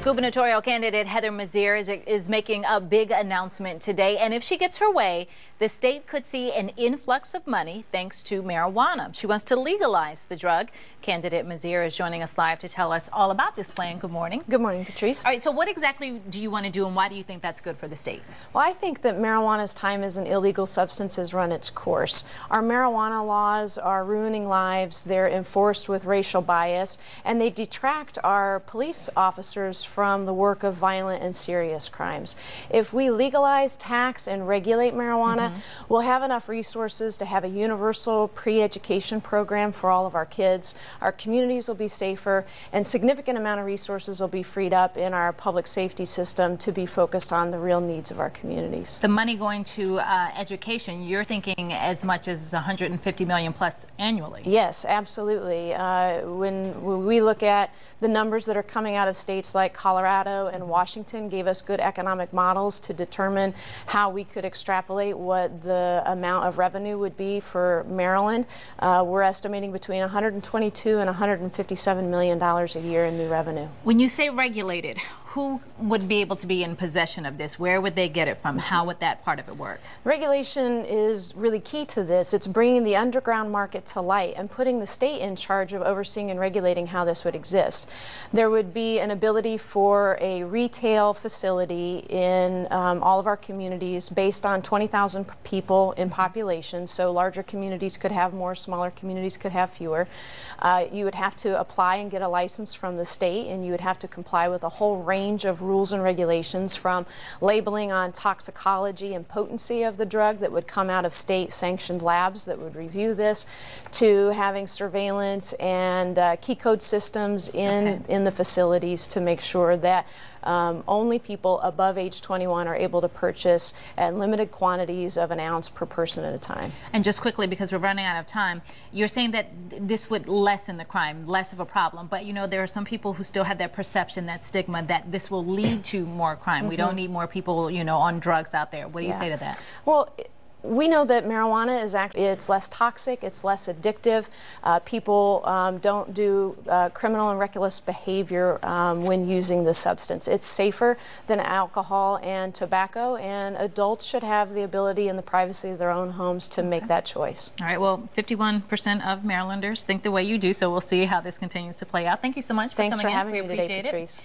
Gubernatorial candidate Heather Mizeur is making a big announcement today, and if she gets her way, the state could see an influx of money thanks to marijuana. She wants to legalize the drug. Candidate Mizeur is joining us live to tell us all about this plan. Good morning. Good morning, Patrice. All right, so what exactly do you want to do, and why do you think that's good for the state? Well, I think that marijuana's time as an illegal substance has run its course. Our marijuana laws are ruining lives. They're enforced with racial bias, and they detract our police officers from the work of violent and serious crimes. If we legalize, tax, and regulate marijuana, we'll have enough resources to have a universal pre-education program for all of our kids. Our communities will be safer, and significant amount of resources will be freed up in our public safety system to be focused on the real needs of our communities. The money going to education, you're thinking as much as $150 million plus annually. Yes, absolutely. When we look at the numbers that are coming out of states like Colorado and Washington, gave us good economic models to determine how we could extrapolate what the amount of revenue would be for Maryland. We're estimating between $122 and $157 million a year in new revenue. When you say regulated, who would be able to be in possession of this? Where would they get it from? How would that part of it work? Regulation is really key to this. It's bringing the underground market to light and putting the state in charge of overseeing and regulating how this would exist. There would be an ability for a retail facility in all of our communities based on 20,000 people in population, so larger communities could have more, smaller communities could have fewer. You would have to apply and get a license from the state, and you would have to comply with a whole range of rules and regulations, from labeling on toxicology and potency of the drug that would come out of state sanctioned labs that would review this, to having surveillance and key code systems in the facilities to make sure that only people above age 21 are able to purchase at limited quantities of an ounce per person at a time. And just quickly, because we're running out of time, you're saying that this would lessen the crime, less of a problem, but you know there are some people who still have that perception, that stigma, that this will lead to more crime. We don't need more people, you know, on drugs out there. What do you say to that? Well, we know that marijuana is it's less toxic, it's less addictive. People don't do criminal and reckless behavior when using the substance. It's safer than alcohol and tobacco, and adults should have the ability in the privacy of their own homes to make that choice. All right, well, 51% of Marylanders think the way you do, so we'll see how this continues to play out. Thank you so much for coming in. Thanks for having me today, appreciate Patrice.